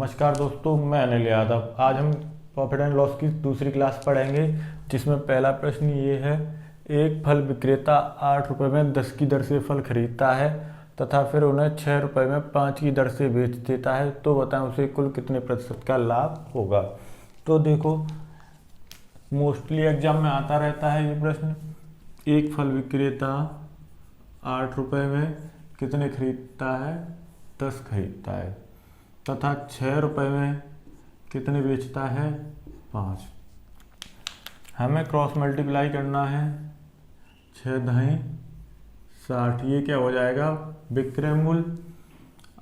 नमस्कार दोस्तों, मैं अनिल यादव। आज हम प्रॉफिट एंड लॉस की दूसरी क्लास पढ़ेंगे, जिसमें पहला प्रश्न ये है। एक फल विक्रेता 8 रुपये में 10 की दर से फल खरीदता है तथा फिर उन्हें 6 रुपये में 5 की दर से बेच देता है, तो बताएं उसे कुल कितने प्रतिशत का लाभ होगा। तो देखो, मोस्टली एग्जाम में आता रहता है ये प्रश्न। एक फल विक्रेता 8 रुपये में कितने खरीदता है? 10 खरीदता है तथा 6 रुपये में कितने बेचता है? 5। हमें क्रॉस मल्टीप्लाई करना है। 6 दही 60, ये क्या हो जाएगा? विक्रय मूल्य।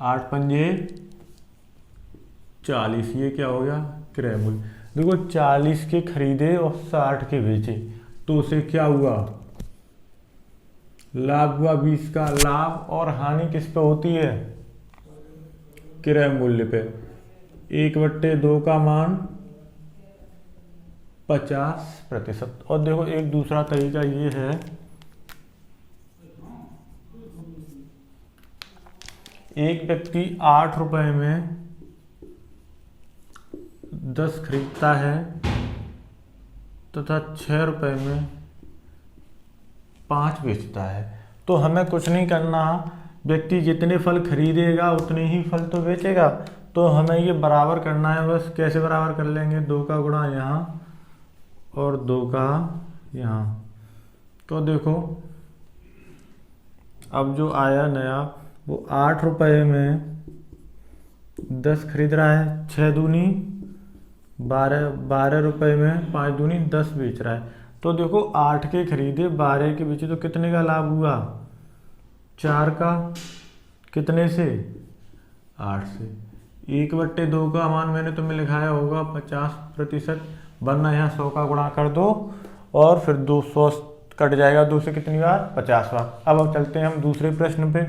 8 पंजे 40, ये क्या हो गया? क्रय मूल्य। देखो, 40 के खरीदे और 60 के बेचे, तो उसे क्या हुआ? लाभ हुआ 20 का। लाभ और हानि किस पे होती है? क्रय मूल्य पे। 1/2 का मान 50%। और देखो, एक दूसरा तरीका ये है। एक व्यक्ति 8 रुपये में 10 खरीदता है तथा 6 रुपये में 5 बेचता है। तो हमें कुछ नहीं करना, व्यक्ति जितने फल खरीदेगा उतने ही फल तो बेचेगा। तो हमें ये बराबर करना है। बस कैसे बराबर कर लेंगे? 2 का गुणा यहाँ और 2 का यहाँ। तो देखो, अब जो आया नया, वो 8 रुपये में 10 खरीद रहा है, 6 दूनी 12, 12 रुपये में 5 दूनी 10 बेच रहा है। तो देखो, 8 के खरीदे 12 के बेचे, तो कितने का लाभ हुआ? 4 का। कितने से? 8 से। 1/2 का मान मैंने तुम्हें लिखाया होगा 50%, वरना यहाँ 100 का गुणा कर दो और फिर 200 कट जाएगा। 2 से कितनी बार? 50 बार। अब चलते हैं हम दूसरे प्रश्न पे।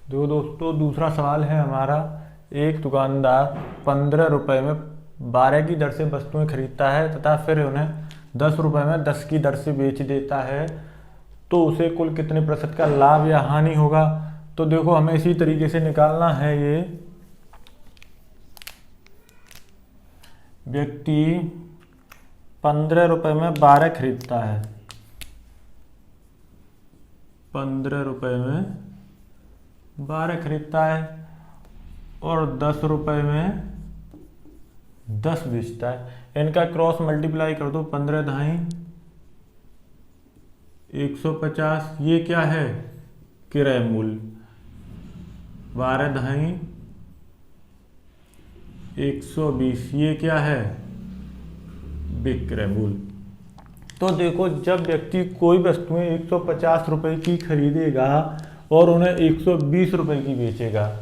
देखो दोस्तों, दूसरा सवाल है हमारा। एक दुकानदार 15 रुपये में 12 की दर से वस्तुएं खरीदता है तथा फिर उन्हें 10 रुपये में 10 की दर से बेच देता है, तो उसे कुल कितने प्रतिशत का लाभ या हानि होगा। तो देखो, हमें इसी तरीके से निकालना है। ये व्यक्ति 15 रुपये में 12 खरीदता है, 15 रुपये में 12 खरीदता है और 10 रुपये में 10 बेचता है। इनका क्रॉस मल्टीप्लाई कर दो। 15 दहाई 150, ये क्या है? क्रय मूल्य। 12 दहाई 120, ये क्या है? विक्रय मूल्य। तो देखो, जब व्यक्ति कोई वस्तुएं 150 रुपये की खरीदेगा और उन्हें 120 रुपये की बेचेगा,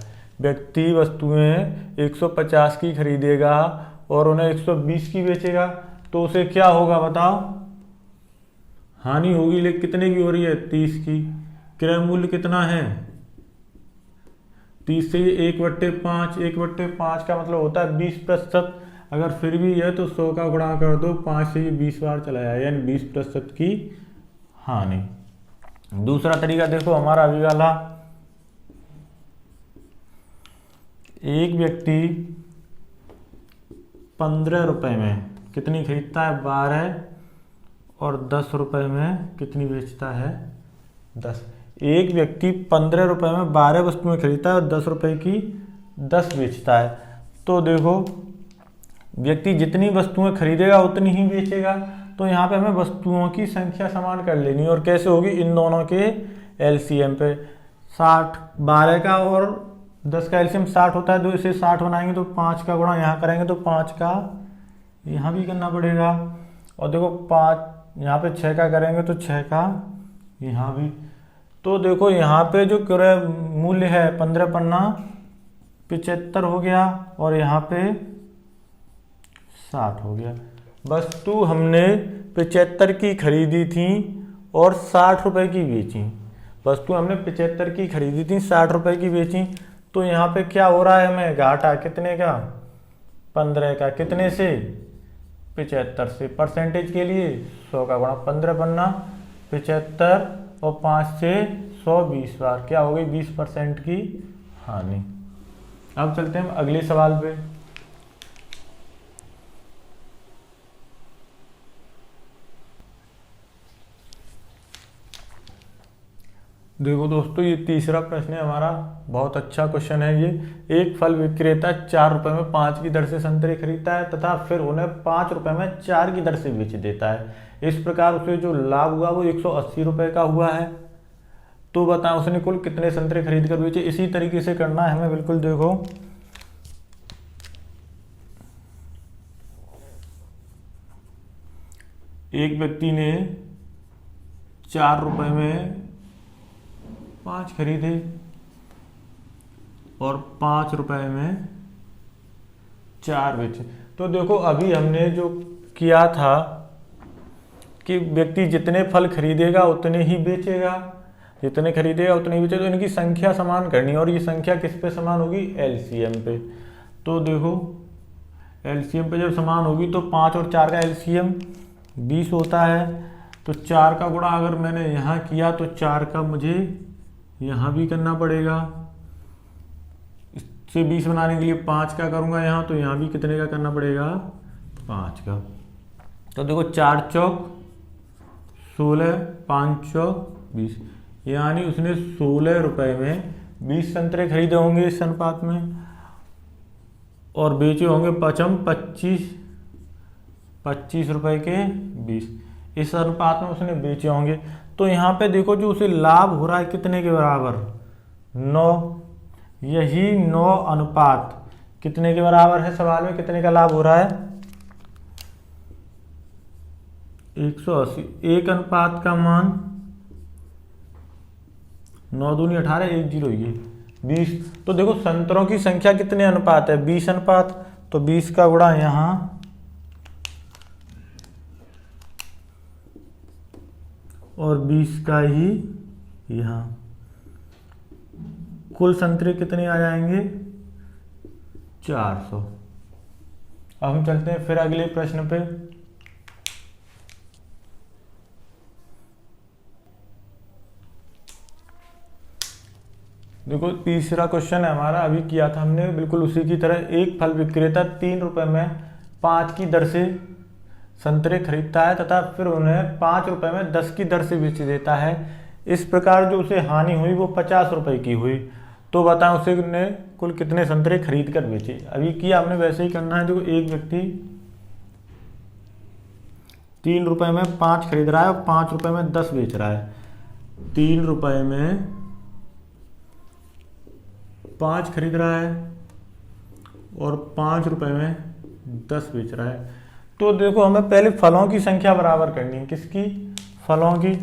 व्यक्ति वस्तुएं 150 की खरीदेगा और उन्हें 120 की बेचेगा, तो उसे क्या होगा बताओ? हानि होगी। लेकिन कितने की हो रही है? 30 की। क्रय मूल्य कितना है? 30 से 1/5, 1/5 का मतलब होता है 20%। अगर फिर भी है तो 100 का गुणा कर दो, 5 से ये 20 बार चला जाए, यानी 20% की हानि। दूसरा तरीका देखो हमारा अभी वाला। एक व्यक्ति 15 रुपये में कितनी खरीदता है? 12 और 10 रुपये में कितनी बेचता है? 10। एक व्यक्ति 15 रुपये में 12 वस्तुएं खरीदता है और 10 रुपये की 10 बेचता है। तो देखो, व्यक्ति जितनी वस्तुएं खरीदेगा उतनी ही बेचेगा। तो यहाँ पे हमें वस्तुओं की संख्या समान कर लेनी, और कैसे होगी? इन दोनों के एलसीएम पे। 60, 12 का और 10 का एलसीएम 60 होता है, तो इसे 60 बनाएंगे तो 5 का गुणा यहाँ करेंगे तो 5 का यहाँ भी करना पड़ेगा। और देखो, 5 यहाँ पे 6 का करेंगे तो 6 का यहाँ भी। तो देखो, यहाँ पे जो क्रय मूल्य है 15 पन्ना 75 हो गया और यहाँ पे 60 हो गया। वस्तु हमने 75 की खरीदी थी और 60 रुपये की बेची। वस्तु हमने 75 की खरीदी थी, 60 रुपये की बेची। तो यहाँ पे क्या हो रहा है? हमें घाटा कितने का? 15 का। कितने से? 75 से। परसेंटेज के लिए 100 का गुणा 15 पन्ना 75 और 5 से 100 20 बार, क्या हो गई 20% की हानि। अब चलते हैं अगले सवाल पे। देखो दोस्तों, ये तीसरा प्रश्न है हमारा, बहुत अच्छा क्वेश्चन है ये। एक फल विक्रेता 4 रुपए में 5 की दर से संतरे खरीदता है तथा फिर उन्हें 5 रुपए में 4 की दर से बेच देता है। इस प्रकार उसे जो लाभ हुआ वो 180 रुपए का हुआ है। तो बताओ उसने कुल कितने संतरे खरीद कर बेचे। इसी तरीके से करना है हमें बिल्कुल। देखो एक व्यक्ति ने 4 रुपए में 5 खरीदे और 5 रुपए में 4 बेचे। तो देखो अभी हमने जो किया था कि व्यक्ति जितने फल खरीदेगा उतने ही बेचेगा, जितने खरीदेगा उतने ही बेचेगा। तो इनकी संख्या समान करनी है और ये संख्या किस पे समान होगी, एलसीएम पे। तो देखो एलसीएम पे जब समान होगी तो 5 और 4 का एलसीएम 20 होता है। तो 4 का गुणा अगर मैंने यहाँ किया तो 4 का मुझे यहाँ भी करना पड़ेगा। इससे 20 बनाने के लिए 5 का करूँगा यहाँ, तो यहाँ भी कितने का करना पड़ेगा, 5 का। तो देखो 4 चौक 16, 5 चौक 20, यानी उसने 16 रुपए में 20 संतरे खरीदे होंगे इस अनुपात में और बेचे होंगे पचम 25 रुपए के 20। इस अनुपात में उसने बेचे होंगे। तो यहाँ पे देखो जो उसे लाभ हो रहा है कितने के बराबर, 9। यही 9 अनुपात कितने के बराबर है, सवाल में कितने का लाभ हो रहा है, 180। 1 अनुपात का मान 9 दूनी 18, 1 0 ये 20। तो देखो संतरों की संख्या कितने अनुपात है, 20 अनुपात। तो 20 का गुणा यहाँ और 20 का ही यहाँ, कुल संतरे कितने आ जाएंगे, 400। अब हम चलते हैं फिर अगले प्रश्न पे। देखो तीसरा क्वेश्चन है हमारा, अभी किया था हमने बिल्कुल उसी की तरह। एक फल विक्रेता 3 रुपए में 5 की दर से संतरे खरीदता है तथा फिर उन्हें 5 रुपए में 10 की दर से बेच देता है। इस प्रकार जो उसे हानि हुई वो 50 रुपए की हुई। तो बताएं उसे ने कुल कितने संतरे खरीद कर बेचे। अभी किया हमने वैसे ही करना है। देखो एक व्यक्ति 3 रुपए में 5 खरीद रहा है और 5 रुपए में 10 बेच रहा है। 3 रुपए में 5 खरीद रहा है और 5 रुपए में 10 बेच रहा है। तो देखो हमें पहले फलों की संख्या बराबर करनी है। किसकी, फलों की।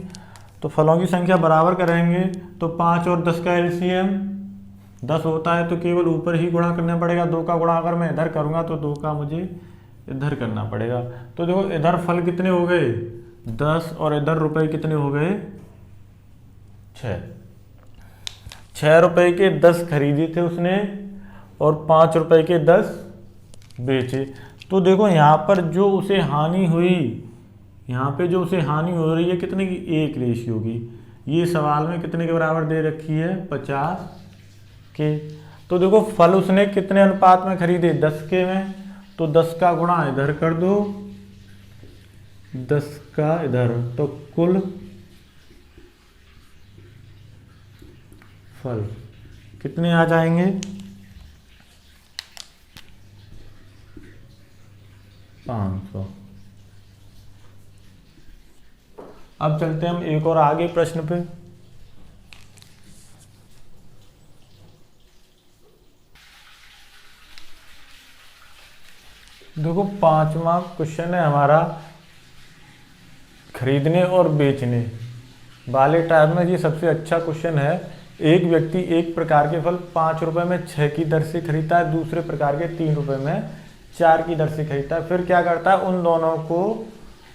तो फलों की संख्या बराबर करेंगे तो 5 और 10 का एलसीएम 10 होता है, तो केवल ऊपर ही गुणा करना पड़ेगा। 2 का गुणा अगर मैं इधर करूंगा तो 2 का मुझे इधर करना पड़ेगा। तो देखो इधर फल कितने हो गए, 10, और इधर रुपए कितने हो गए, 6। 6 रुपए के 10 खरीदे थे उसने और 5 रुपए के 10 बेचे। तो देखो यहाँ पर जो उसे हानि हुई, यहाँ पे जो उसे हानि हो रही है कितने की, 1 रेशियो की। ये सवाल में कितने के बराबर दे रखी है, 50 के। तो देखो फल उसने कितने अनुपात में खरीदे, 10 के में। तो 10 का गुणा इधर कर दो, 10 का इधर, तो कुल फल कितने आ जाएंगे, 500। अब चलते हैं हम एक और आगे प्रश्न पे। देखो 5वां क्वेश्चन है हमारा, खरीदने और बेचने वाले टाइप में ये सबसे अच्छा क्वेश्चन है। एक व्यक्ति एक प्रकार के फल 5 रुपए में 6 की दर से खरीदता है, दूसरे प्रकार के 3 रुपए में 4 की दर से खरीदता है। फिर क्या करता है, उन दोनों को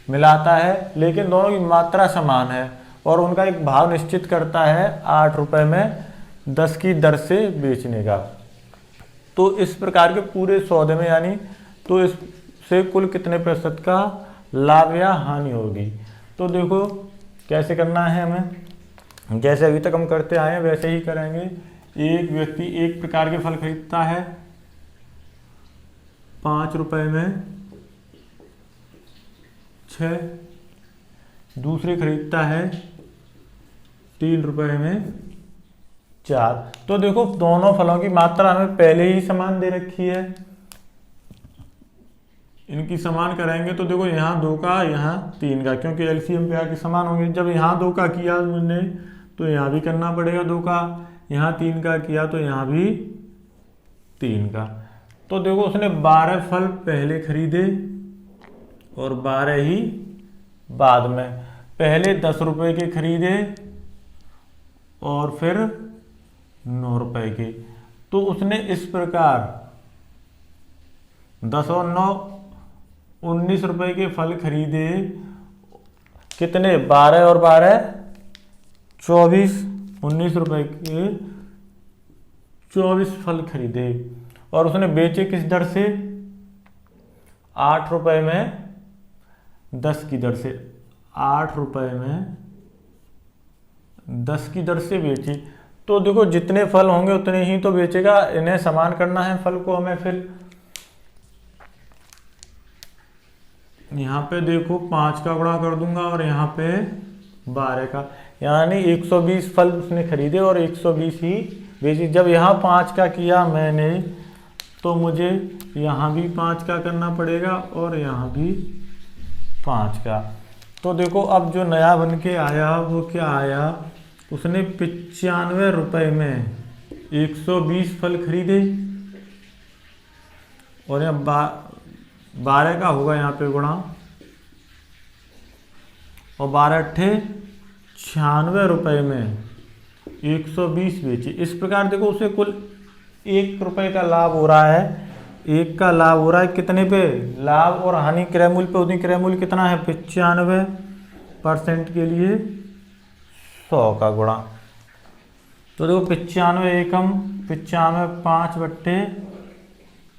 मिलाता है, लेकिन दोनों की मात्रा समान है और उनका एक भाव निश्चित करता है 8 रुपए में 10 की दर से बेचने का। तो इस प्रकार के पूरे सौदे में यानी तो इससे उससे कुल कितने प्रतिशत का लाभ या हानि होगी। तो देखो कैसे करना है हमें, जैसे अभी तक हम करते आए हैं वैसे ही करेंगे। एक व्यक्ति एक प्रकार के फल खरीदता है 5 रुपए में 6, दूसरे खरीदता है 3 रुपए में 4। तो देखो दोनों फलों की मात्रा हमें पहले ही समान दे रखी है, इनकी समान करेंगे तो देखो यहाँ 2 का यहाँ 3 का, क्योंकि एलसीएम पे आके समान होंगे। जब यहाँ 2 का किया मैंने तो यहाँ भी करना पड़ेगा 2 का, यहाँ 3 का किया तो यहाँ भी 3 का। तो देखो उसने 12 फल पहले खरीदे और 12 ही बाद में। पहले 10 रुपए के खरीदे और फिर 9 रुपए के। तो उसने इस प्रकार 10 और 9 19 रुपए के फल खरीदे। कितने, 12 और 12 24, 19 रुपए के 24 फल खरीदे और उसने बेचे किस दर से, 8 रुपए में 10 की दर से। 8 रुपए में 10 की दर से बेची। तो देखो जितने फल होंगे उतने ही तो बेचेगा, इन्हें समान करना है फल को हमें। फिर यहाँ पे देखो 5 का गुणा कर दूंगा और यहाँ पे 12 का, यानी 120 फल उसने खरीदे और 120 ही बेची। जब यहाँ 5 का किया मैंने तो मुझे यहाँ भी 5 का करना पड़ेगा और यहाँ भी 5 का। तो देखो अब जो नया बन के आया वो क्या आया, उसने 95 रुपए में 120 फल खरीदे और यहाँ 12 का होगा यहाँ पे गुणा और 12 अट्ठे 96 रुपए में 120 बेचे। इस प्रकार देखो उसे कुल 1 रुपए का लाभ हो रहा है। 1 का लाभ हो रहा है कितने पे, लाभ और हानि क्रय मूल्य पे होती। क्रय मूल्य कितना है 95% के लिए 100 का गुणा। तो देखो 95 एकम 95 5 बट्टे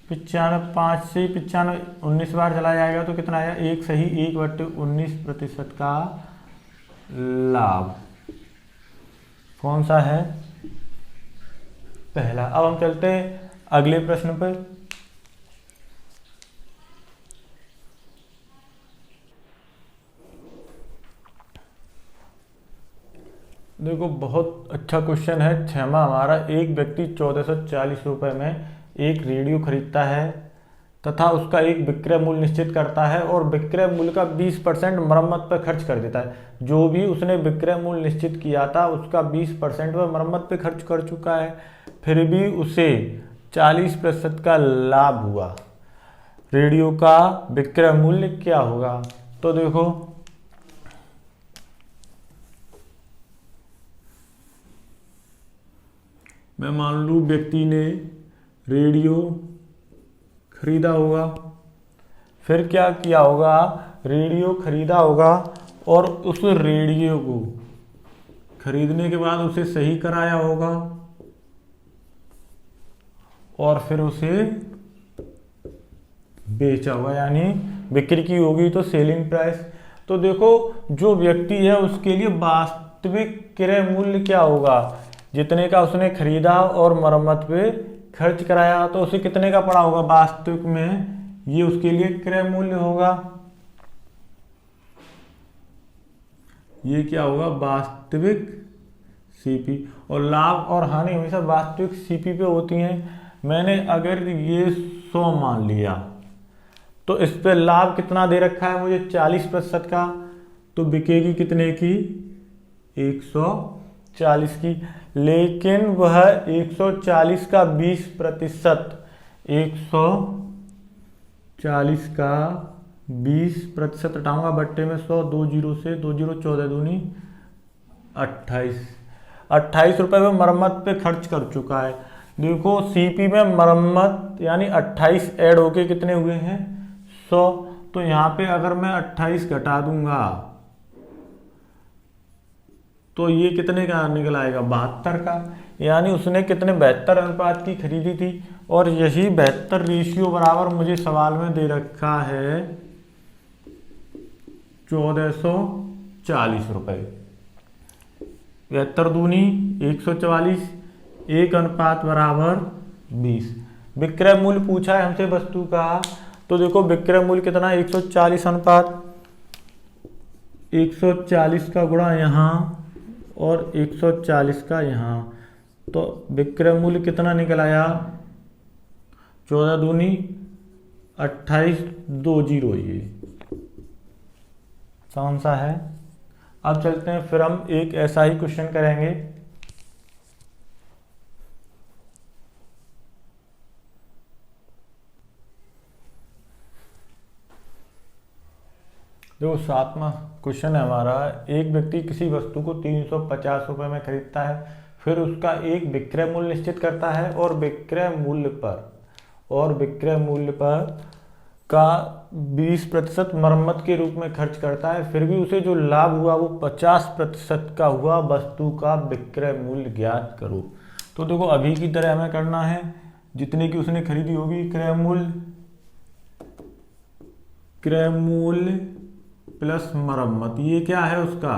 95 5 से 95 19 बार चला जाएगा तो कितना आएगा, 1 सही 1/19% का लाभ। कौन सा है, पहला। अब हम चलते हैं अगले प्रश्न पर। देखो बहुत अच्छा क्वेश्चन है 6वां हमारा। एक व्यक्ति 1440 रुपए में एक रेडियो खरीदता है तथा उसका एक विक्रय मूल्य निश्चित करता है और विक्रय मूल्य का 20% मरम्मत पर खर्च कर देता है। जो भी उसने विक्रय मूल्य निश्चित किया था उसका 20% वह मरम्मत पे खर्च कर चुका है, फिर भी उसे 40% का लाभ हुआ। रेडियो का विक्रय मूल्य क्या होगा। तो देखो मैं मान लूँ व्यक्ति ने रेडियो खरीदा होगा, फिर क्या किया होगा, रेडियो खरीदा होगा और उस रेडियो को खरीदने के बाद उसे सही कराया होगा और फिर उसे बेचा होगा, यानी बिक्री की होगी तो सेलिंग प्राइस। तो देखो जो व्यक्ति है उसके लिए वास्तविक क्रय मूल्य क्या होगा, जितने का उसने खरीदा और मरम्मत पे खर्च कराया तो उसे कितने का पड़ा होगा वास्तविक में, ये उसके लिए क्रय मूल्य होगा। ये क्या होगा, वास्तविक सीपी। और लाभ और हानि हमेशा वास्तविक सीपी पे होती हैं। मैंने अगर ये 100 मान लिया तो इस पे लाभ कितना दे रखा है मुझे 40% का, तो बिकेगी कितने की 140 की। लेकिन वह 140 का 20%, 140 का 20% हटाऊंगा बट्टे में 100, 2 जीरो से 2 जीरो 14 दूनी 28 रुपए में मरम्मत पे खर्च कर चुका है। देखो सीपी में मरम्मत यानी 28 ऐड होके कितने हुए हैं 100। तो यहाँ पे अगर मैं 28 घटा दूंगा तो ये कितने का निकल आएगा 72 का, यानी उसने कितने 72 अनुपात की खरीदी थी और यही 72 रेशियो बराबर मुझे सवाल में दे रखा है 1440 रुपये। 72 दूनी 144, 1:20। विक्रय मूल्य पूछा है हमसे वस्तु का, तो देखो विक्रय मूल्य कितना है 140 अनुपात 140 का गुणा यहाँ और 140 का यहाँ, तो विक्रय मूल्य कितना निकल आया 14 दूनी 28, 20 ये कौन सा है। अब चलते हैं, फिर हम एक ऐसा ही क्वेश्चन करेंगे। देखो 7वां क्वेश्चन है हमारा, एक व्यक्ति किसी वस्तु को 350 रुपये में खरीदता है, फिर उसका एक विक्रय मूल्य निश्चित करता है और विक्रय मूल्य पर का 20% मरम्मत के रूप में खर्च करता है, फिर भी उसे जो लाभ हुआ वो 50% का हुआ। वस्तु का विक्रय मूल्य ज्ञात करो। तो देखो अभी की तरह हमें करना है, जितने की उसने खरीदी होगी क्रय मूल्य प्लस मरम्मत, ये क्या है उसका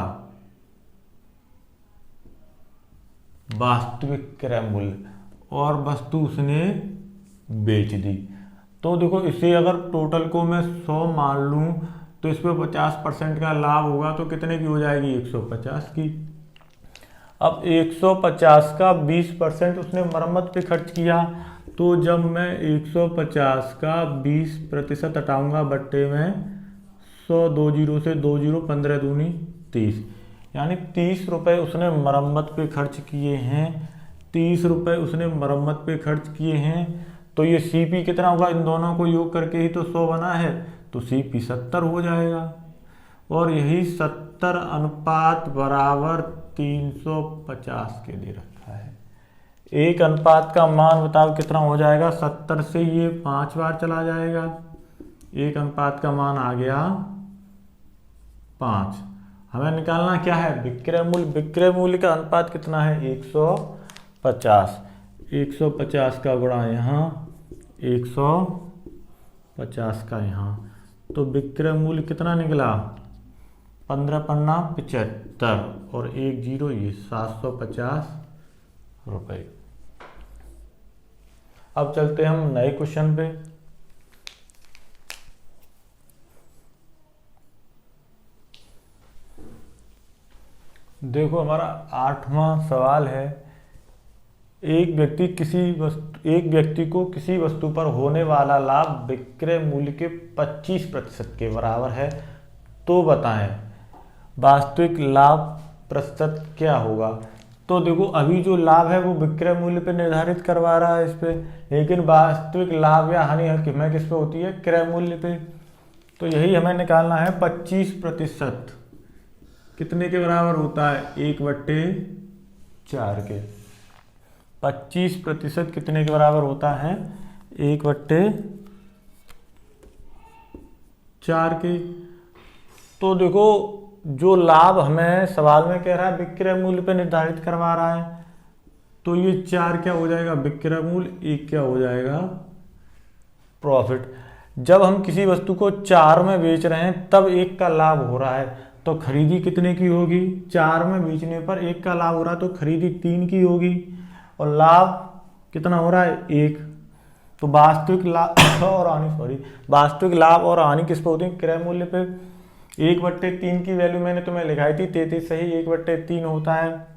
वास्तविक क्रय मूल्य, और वस्तु उसने बेच दी। तो देखो इसे अगर टोटल को मैं 100 मान लूं तो इस पर 50% का लाभ होगा, तो कितने की हो जाएगी 150 की। अब 150 का 20% उसने मरम्मत पे खर्च किया, तो जब मैं 150 का 20% हटाऊंगा बट्टे में 100, 2 जीरो से 2 जीरो 15 दूनी 30, यानी 30 रुपये उसने मरम्मत पे खर्च किए हैं। 30 रुपये उसने मरम्मत पे खर्च किए हैं, तो ये CP कितना होगा, इन दोनों को योग करके ही तो 100 बना है, तो CP 70 हो जाएगा। और यही 70 अनुपात बराबर 350 के दे रखा है। एक अनुपात का मान बताओ कितना हो जाएगा, 70 से ये 5 बार चला जाएगा, एक अनुपात का मान आ गया 5। हमें निकालना क्या है विक्रय मूल्य। विक्रय मूल्य का अनुपात कितना है 150। 150 का गुणा यहाँ 150 का यहाँ, तो विक्रय मूल्य कितना निकला 15 पन्ना 75 और 1 जीरो ये 750 रुपये। अब चलते हैं हम नए क्वेश्चन पे। देखो हमारा 8वां सवाल है, एक व्यक्ति को किसी वस्तु पर होने वाला लाभ विक्रय मूल्य के 25% के बराबर है, तो बताएं वास्तविक लाभ प्रतिशत क्या होगा। तो देखो अभी जो लाभ है वो विक्रय मूल्य पे निर्धारित करवा रहा है इस पे, लेकिन वास्तविक लाभ या हानि हमें किस पे होती है क्रय मूल्य पे। तो यही हमें निकालना है 25% कितने के बराबर होता है 1/4 के। 25% कितने के बराबर होता है 1/4 के। तो देखो जो लाभ हमें सवाल में कह रहा है विक्रय मूल्य पे निर्धारित करवा रहा है, तो ये 4 क्या हो जाएगा विक्रय मूल्य, 1 क्या हो जाएगा प्रॉफिट। जब हम किसी वस्तु को 4 में बेच रहे हैं तब 1 का लाभ हो रहा है, तो खरीदी कितने की होगी 4 में बेचने पर 1 का लाभ हो रहा है, तो खरीदी 3 की होगी और लाभ कितना हो रहा है 1। तो वास्तविक लाभ और हानि वास्तविक लाभ और हानि किस पे होती है क्रय मूल्य पे। 1/3 की वैल्यू मैंने तुम्हें लिखाई थी 33 सही 1/3 होता है,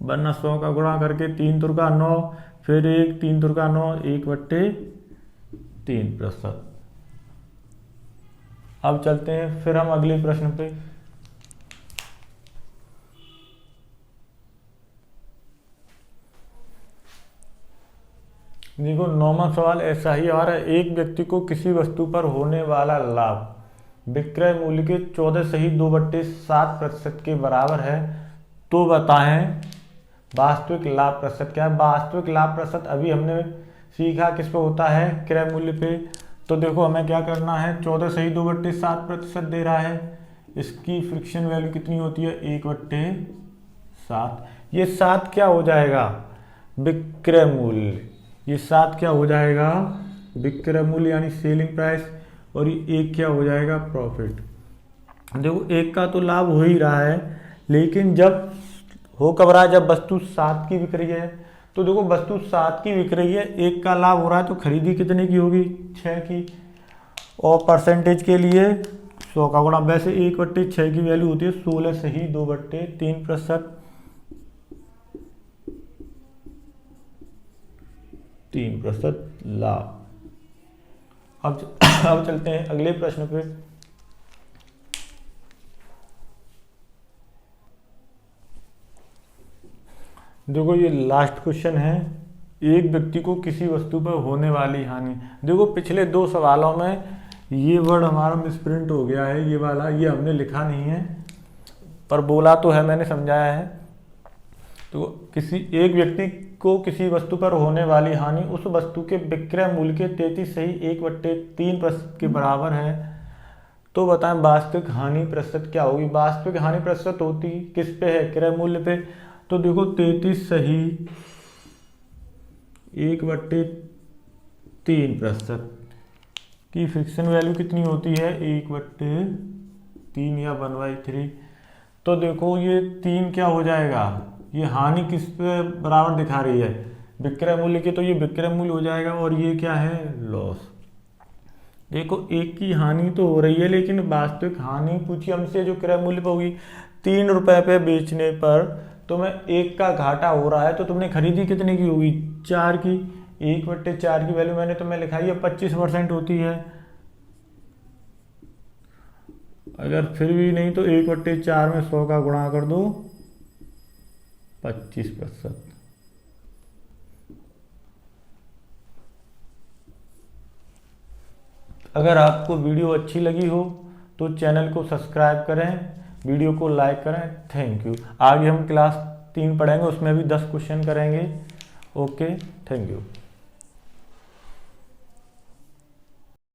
वरना 100 का गुणा करके 3 दुर्गा 9 फिर 1 3 दुर्गा 9 1/3%। अब चलते हैं फिर हम अगले प्रश्न पे। देखो 9वां सवाल ऐसा ही आ रहा है, एक व्यक्ति को किसी वस्तु पर होने वाला लाभ विक्रय मूल्य के 14 सही 2/7% के बराबर है, तो बताएं वास्तविक लाभ प्रतिशत क्या है। वास्तविक लाभ प्रतिशत अभी हमने सीखा किस पे होता है क्रय मूल्य पे। तो देखो हमें क्या करना है 14 सही 2/7% दे रहा है, इसकी फ्रिक्शन वैल्यू कितनी होती है 1/7। ये 7 क्या हो जाएगा विक्रय मूल्य, ये 7 क्या हो जाएगा, विक्रय मूल्य यानी सेलिंग प्राइस, और ये 1 क्या हो जाएगा, प्रॉफिट। देखो 1 का तो लाभ हो ही रहा है, लेकिन जब हो कब रहा है, जब वस्तु 7 की बिक रही है। तो देखो वस्तु 7 की बिक रही है, 1 का लाभ हो रहा है, तो खरीदी कितने की होगी, 6 की। और परसेंटेज के लिए 100 का गुणा, वैसे 1/6 की वैल्यू होती है 16 से ही 2/3%, 3% लाभ। अब चलते हैं अगले प्रश्न पे। देखो ये लास्ट क्वेश्चन है, एक व्यक्ति को किसी वस्तु पर होने वाली हानि। देखो पिछले 2 सवालों में ये वर्ड हमारा मिसप्रिंट हो गया है, ये वाला, ये हमने लिखा नहीं है पर बोला तो है, मैंने समझाया है। तो किसी एक व्यक्ति को किसी वस्तु पर होने वाली हानि उस वस्तु के विक्रय मूल्य के 33 सही 1/3% के बराबर है। तो बताएं वास्तविक हानि प्रतिशत क्या होगी। वास्तविक हानि प्रतिशत होती किस पे है, क्रय मूल्य पे। तो देखो 33 सही 1/3% की फ्रिक्शन वैल्यू कितनी होती है, 1/3 या 1/3। तो देखो ये 3 क्या हो जाएगा, ये हानि किस पे बराबर दिखा रही है, विक्रय मूल्य की, तो ये विक्रय मूल्य हो जाएगा, और ये क्या है, लॉस। देखो 1 की हानि तो हो रही है, लेकिन वास्तविक हानि पूछी हमसे जो क्रय मूल्य पर होगी, 3 रुपए पे बेचने पर तुम्हें 1 का घाटा हो रहा है, तो तुमने खरीदी कितने की होगी, 4 की। 1/4 की वैल्यू मैंने तुम्हें लिखाई है 25% होती है। अगर फिर भी नहीं तो 1/4 में 100 का गुणा कर दो, 25%। अगर आपको वीडियो अच्छी लगी हो तो चैनल को सब्सक्राइब करें, वीडियो को लाइक करें। Thank you. आगे हम क्लास 3 पढ़ेंगे, उसमें भी 10 क्वेश्चन करेंगे। Okay, thank you.